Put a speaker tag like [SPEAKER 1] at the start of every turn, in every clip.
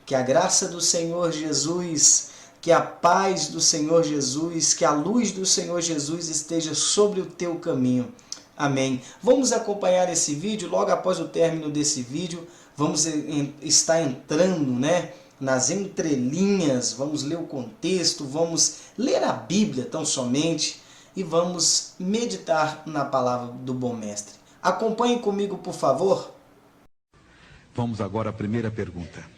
[SPEAKER 1] Que a graça do Senhor Jesus, que a paz do Senhor Jesus, que a luz do Senhor Jesus esteja sobre o teu caminho. Amém. Vamos acompanhar esse vídeo. Logo após o término desse vídeo, vamos estar entrando, nas entrelinhas, vamos ler o contexto, vamos ler a Bíblia tão somente e vamos meditar na palavra do bom mestre. Acompanhe comigo, por favor.
[SPEAKER 2] Vamos agora à primeira pergunta.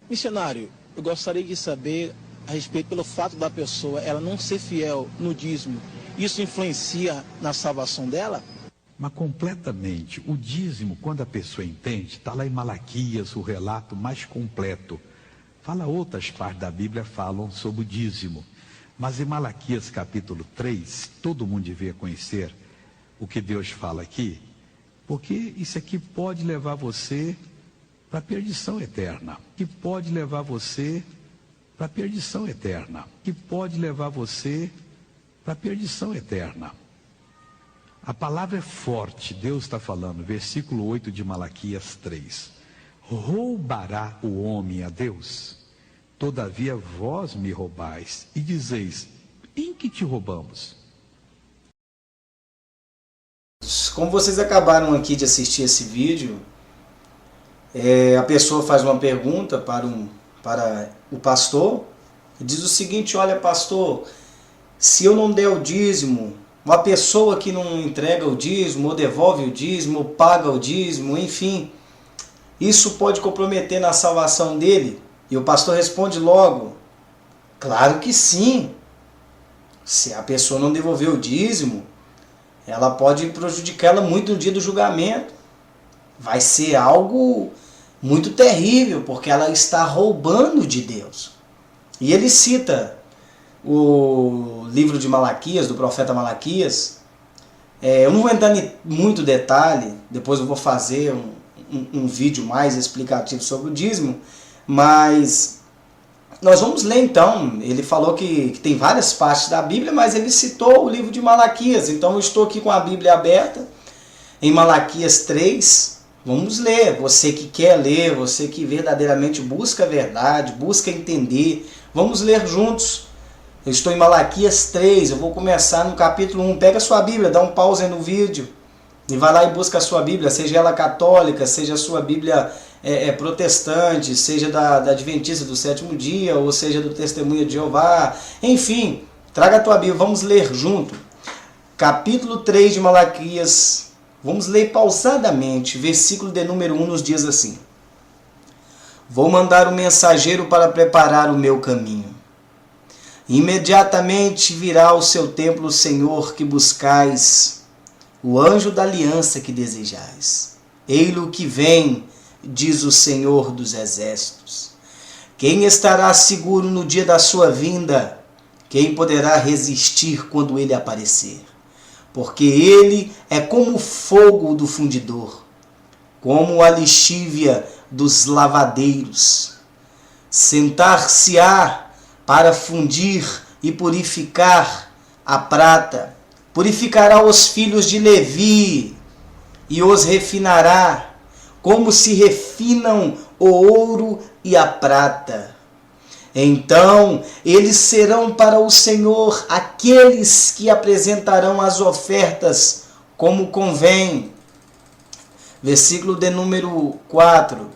[SPEAKER 3] Missionário, eu gostaria de saber a respeito pelo fato da pessoa ela não ser fiel no dízimo. Isso influencia na salvação dela?
[SPEAKER 2] Mas completamente. O dízimo, quando a pessoa entende, está lá em Malaquias, o relato mais completo. Outras partes da Bíblia falam sobre o dízimo. Mas em Malaquias capítulo 3, todo mundo devia conhecer o que Deus fala aqui, porque isso aqui pode levar você para a perdição eterna, que pode levar você para a perdição eterna, que pode levar você para a perdição eterna. A palavra é forte, Deus está falando, versículo 8 de Malaquias 3. Roubará o homem a Deus? Todavia vós me roubais, e dizeis, em que te roubamos?
[SPEAKER 1] Como vocês acabaram aqui de assistir esse vídeo, a pessoa faz uma pergunta para o pastor e diz o seguinte: olha, pastor, se eu não der o dízimo, uma pessoa que não entrega o dízimo, ou devolve o dízimo, ou paga o dízimo, enfim, isso pode comprometer na salvação dele? E o pastor responde logo: claro que sim. Se a pessoa não devolver o dízimo, ela pode prejudicá-la muito no dia do julgamento. Vai ser algo muito terrível, porque ela está roubando de Deus. E ele cita o livro de Malaquias, do profeta Malaquias. Eu não vou entrar em muito detalhe, depois eu vou fazer um vídeo mais explicativo sobre o dízimo, mas nós vamos ler então. Ele falou que tem várias partes da Bíblia, mas ele citou o livro de Malaquias, então eu estou aqui com a Bíblia aberta, em Malaquias 3, vamos ler. Você que quer ler, você que verdadeiramente busca a verdade, busca entender, vamos ler juntos. Eu estou em Malaquias 3, eu vou começar no capítulo 1. Pega a sua Bíblia, dá um pause no vídeo e vai lá e busca a sua Bíblia, seja ela católica, seja a sua Bíblia protestante, seja da Adventista do Sétimo Dia, ou seja do Testemunha de Jeová, enfim, traga a tua Bíblia, vamos ler junto. Capítulo 3 de Malaquias, vamos ler pausadamente, versículo de número 1 nos diz assim: vou mandar um mensageiro para preparar o meu caminho. Imediatamente virá ao seu templo o Senhor que buscais, o anjo da aliança que desejais. Ei-lo que vem, diz o Senhor dos exércitos. Quem estará seguro no dia da sua vinda? Quem poderá resistir quando ele aparecer? Porque ele é como o fogo do fundidor, como a lixívia dos lavadeiros. Sentar-se-á para fundir e purificar a prata. Purificará os filhos de Levi e os refinará, como se refinam o ouro e a prata. Então eles serão para o Senhor aqueles que apresentarão as ofertas como convém. Versículo de número 4.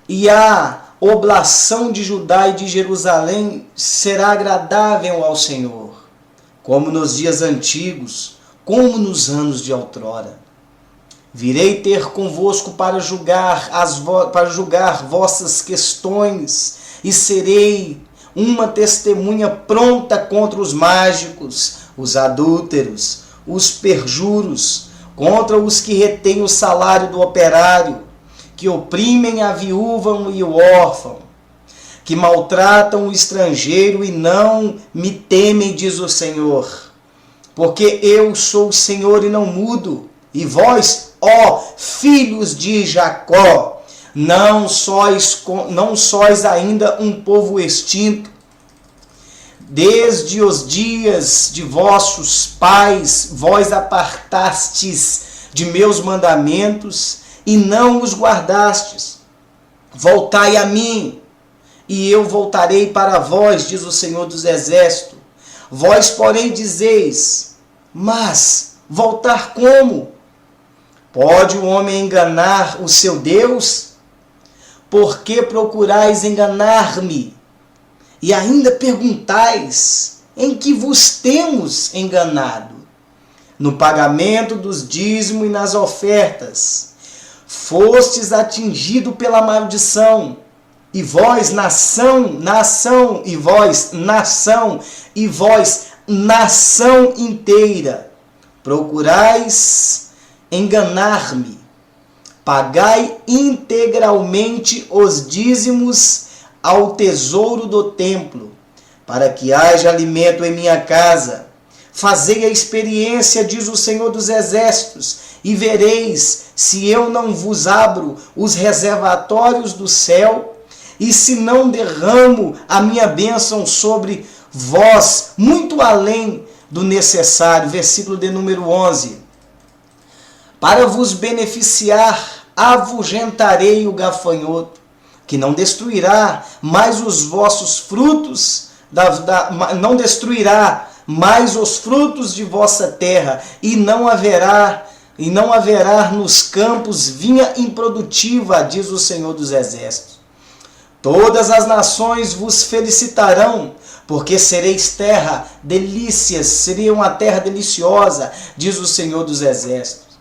[SPEAKER 1] E a oblação de Judá e de Jerusalém será agradável ao Senhor, como nos dias antigos, como nos anos de outrora. Virei ter convosco para julgar vossas questões, e serei uma testemunha pronta contra os mágicos, os adúlteros, os perjuros, contra os que retêm o salário do operário, que oprimem a viúva e o órfão, que maltratam o estrangeiro e não me temem, diz o Senhor. Porque eu sou o Senhor e não mudo, e vós, ó filhos de Jacó, não sois ainda um povo extinto. Desde os dias de vossos pais, vós apartastes de meus mandamentos e não os guardastes. Voltai a mim, e eu voltarei para vós, diz o Senhor dos Exércitos. Vós, porém, dizeis, mas voltar como? Pode o homem enganar o seu Deus? Por que procurais enganar-me? E ainda perguntais, em que vos temos enganado? No pagamento dos dízimos e nas ofertas. Fostes atingido pela maldição. E vós, nação, e vós, nação inteira, procurais enganar-me. Pagai integralmente os dízimos ao tesouro do templo, para que haja alimento em minha casa. Fazei a experiência, diz o Senhor dos Exércitos, e vereis se eu não vos abro os reservatórios do céu, e se não derramo a minha bênção sobre vós, muito além do necessário. Versículo de número 11. Para vos beneficiar, afugentarei o gafanhoto, que não destruirá mais os vossos frutos, não destruirá mais os frutos de vossa terra, e não haverá nos campos vinha improdutiva, diz o Senhor dos Exércitos. Todas as nações vos felicitarão, porque sereis terra delícias, seria uma terra deliciosa, diz o Senhor dos Exércitos.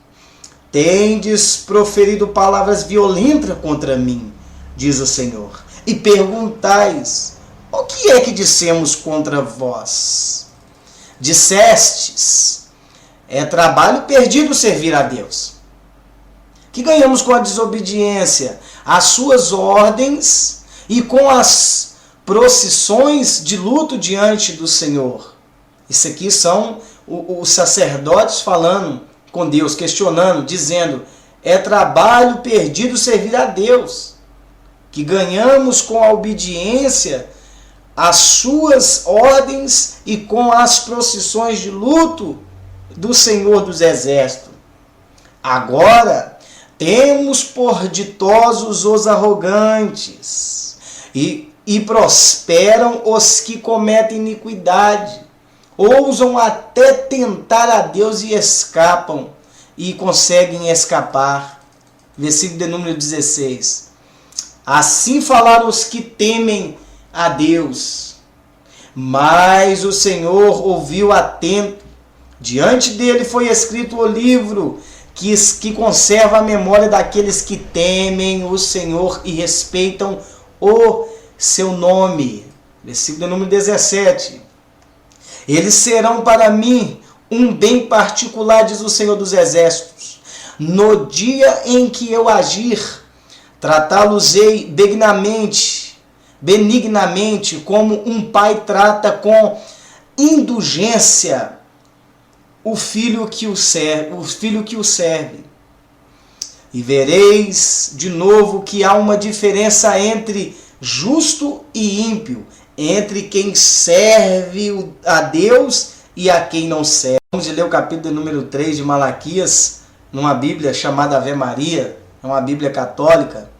[SPEAKER 1] Tendes proferido palavras violentas contra mim, diz o Senhor, e perguntais, o que é que dissemos contra vós? Dissestes, é trabalho perdido servir a Deus. Que ganhamos com a desobediência às suas ordens e com as procissões de luto diante do Senhor. Isso aqui são os sacerdotes falando com Deus, questionando, dizendo, é trabalho perdido servir a Deus. Que ganhamos com a obediência às suas ordens e com as procissões de luto do Senhor dos Exércitos. Agora temos por ditosos os arrogantes, e prosperam os que cometem iniquidade. Ousam até tentar a Deus e escapam, e conseguem escapar. Versículo de número 16. Assim falaram os que temem a Deus, mas o Senhor ouviu atento. Diante dele foi escrito o livro que conserva a memória daqueles que temem o Senhor e respeitam o seu nome. Versículo número 17. Eles serão para mim um bem particular, diz o Senhor dos Exércitos. No dia em que eu agir, tratá-los-ei benignamente, como um pai trata com indulgência o filho que o serve. E vereis de novo que há uma diferença entre justo e ímpio, entre quem serve a Deus e a quem não serve. Vamos ler o capítulo número 3 de Malaquias, numa Bíblia chamada Ave Maria, é uma Bíblia católica.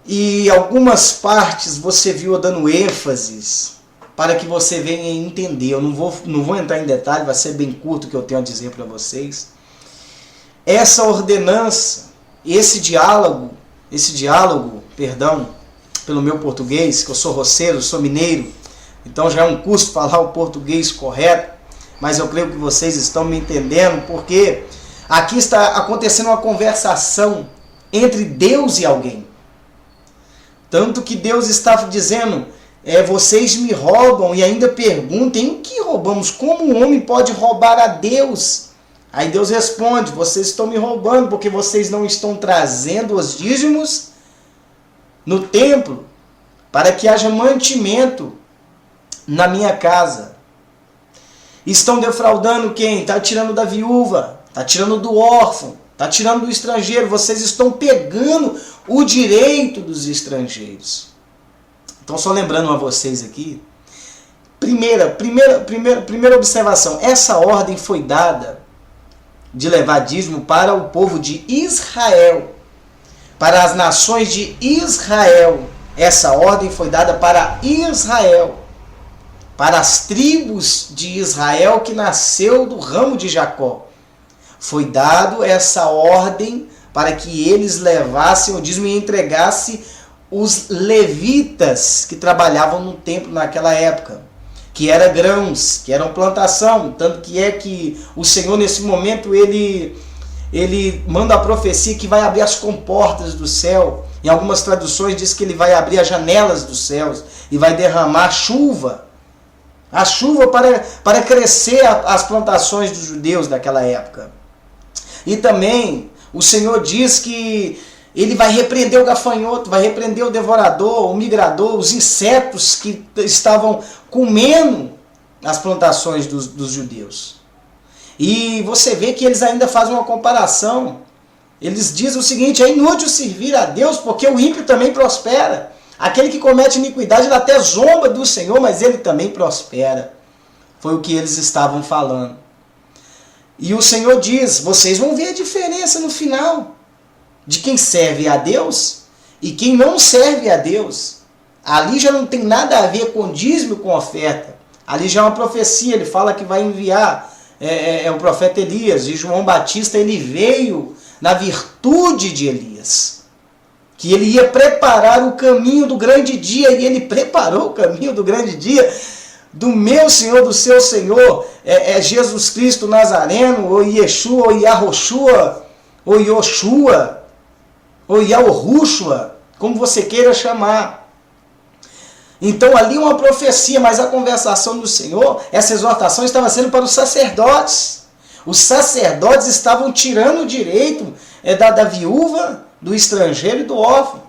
[SPEAKER 1] E algumas partes você viu dando ênfases para que você venha entender. Eu não vou entrar em detalhe, vai ser bem curto o que eu tenho a dizer para vocês. Essa ordenança, esse diálogo, pelo meu português, que eu sou roceiro, sou mineiro, então já é um custo falar o português correto, mas eu creio que vocês estão me entendendo, porque aqui está acontecendo uma conversação entre Deus e alguém. Tanto que Deus está dizendo, vocês me roubam, e ainda perguntam, em que roubamos? Como um homem pode roubar a Deus? Aí Deus responde, vocês estão me roubando, porque vocês não estão trazendo os dízimos no templo, para que haja mantimento na minha casa. Estão defraudando quem? Está tirando da viúva, está tirando do órfão, está tirando do estrangeiro. Vocês estão pegando o direito dos estrangeiros. Então, só lembrando a vocês aqui, primeira observação, essa ordem foi dada de levar dízimo para o povo de Israel, para as nações de Israel. Essa ordem foi dada para Israel, para as tribos de Israel que nasceu do ramo de Jacó. Foi dado essa ordem para que eles levassem o dízimo e entregassem os levitas que trabalhavam no templo naquela época, que era grãos, que eram plantação. Tanto que é que o Senhor nesse momento ele manda a profecia que vai abrir as comportas do céu. Em algumas traduções diz que ele vai abrir as janelas dos céus e vai derramar chuva. A chuva para crescer as plantações dos judeus daquela época. E também o Senhor diz que ele vai repreender o gafanhoto, vai repreender o devorador, o migrador, os insetos que estavam comendo as plantações dos judeus. E você vê que eles ainda fazem uma comparação. Eles dizem o seguinte: é inútil servir a Deus porque o ímpio também prospera. Aquele que comete iniquidade ele até zomba do Senhor, mas ele também prospera. Foi o que eles estavam falando. E o Senhor diz: vocês vão ver a diferença no final de quem serve a Deus e quem não serve a Deus. Ali já não tem nada a ver com dízimo, com oferta. Ali já é uma profecia. Ele fala que vai enviar o profeta Elias. E João Batista ele veio na virtude de Elias, que ele ia preparar o caminho do grande dia, e ele preparou o caminho do grande dia do meu Senhor, do seu Senhor, Jesus Cristo Nazareno, ou Yeshua, ou Yahoshua, ou Yoshua, ou Yahushua, como você queira chamar. Então ali uma profecia, mas a conversação do Senhor, essa exortação estava sendo para os sacerdotes. Os sacerdotes estavam tirando o direito da viúva, do estrangeiro e do órfão.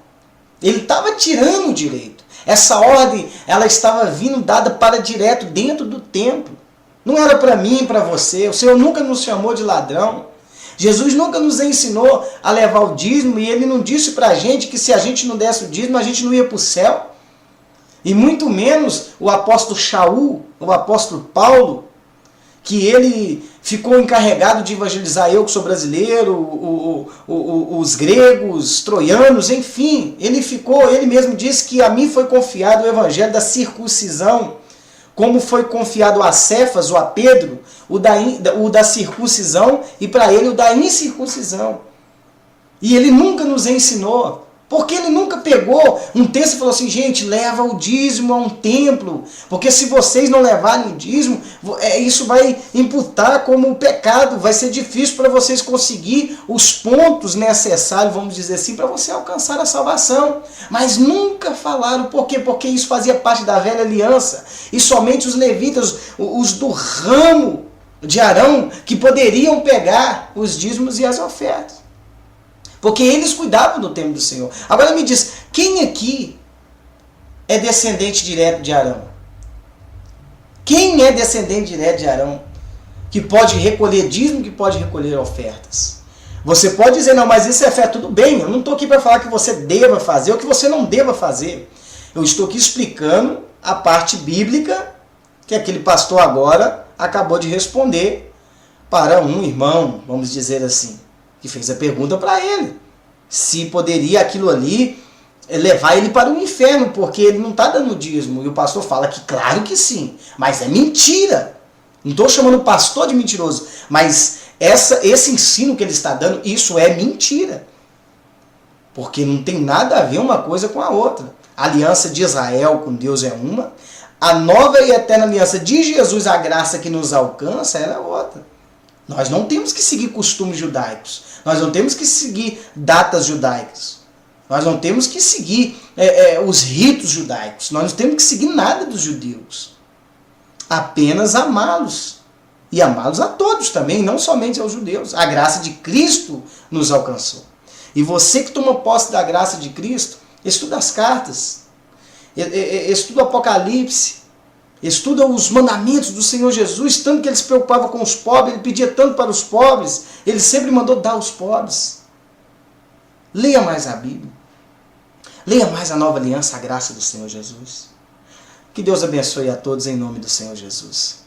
[SPEAKER 1] Ele estava tirando o direito. Essa ordem, ela estava vindo dada para direto dentro do templo. Não era para mim, para você. O Senhor nunca nos chamou de ladrão. Jesus nunca nos ensinou a levar o dízimo, e ele não disse para a gente que se a gente não desse o dízimo, a gente não ia para o céu. E muito menos o apóstolo Shaul, o apóstolo Paulo, que ele ficou encarregado de evangelizar eu, que sou brasileiro, os gregos, troianos, enfim. Ele mesmo disse que a mim foi confiado o evangelho da circuncisão, como foi confiado a Cefas ou a Pedro, o da circuncisão, e para ele o da incircuncisão. E ele nunca nos ensinou. Porque ele nunca pegou um texto e falou assim: gente, leva o dízimo a um templo, porque se vocês não levarem o dízimo, isso vai imputar como pecado, vai ser difícil para vocês conseguir os pontos necessários, vamos dizer assim, para você alcançar a salvação. Mas nunca falaram por quê? Porque isso fazia parte da velha aliança, e somente os levitas, os do ramo de Arão, que poderiam pegar os dízimos e as ofertas. Porque eles cuidavam do templo do Senhor. Agora me diz, quem aqui é descendente direto de Arão? Quem é descendente direto de Arão? Que pode recolher dízimo, que pode recolher ofertas. Você pode dizer: não, mas isso é fé, tudo bem. Eu não estou aqui para falar que você deva fazer ou que você não deva fazer. Eu estou aqui explicando a parte bíblica que aquele pastor agora acabou de responder para um irmão, vamos dizer assim, que fez a pergunta para ele, se poderia aquilo ali levar ele para o inferno, porque ele não está dando dízimo. E o pastor fala que claro que sim, mas é mentira. Não estou chamando o pastor de mentiroso, mas esse ensino que ele está dando, isso é mentira. Porque não tem nada a ver uma coisa com a outra. A aliança de Israel com Deus é uma, a nova e eterna aliança de Jesus, a graça que nos alcança, ela é outra. Nós não temos que seguir costumes judaicos. Nós não temos que seguir datas judaicas. Nós não temos que seguir os ritos judaicos. Nós não temos que seguir nada dos judeus. Apenas amá-los. E amá-los a todos também, não somente aos judeus. A graça de Cristo nos alcançou. E você que toma posse da graça de Cristo, estuda as cartas. Estuda o Apocalipse. Estuda os mandamentos do Senhor Jesus, tanto que ele se preocupava com os pobres, ele pedia tanto para os pobres, ele sempre mandou dar aos pobres. Leia mais a Bíblia. Leia mais a nova aliança, a graça do Senhor Jesus. Que Deus abençoe a todos em nome do Senhor Jesus.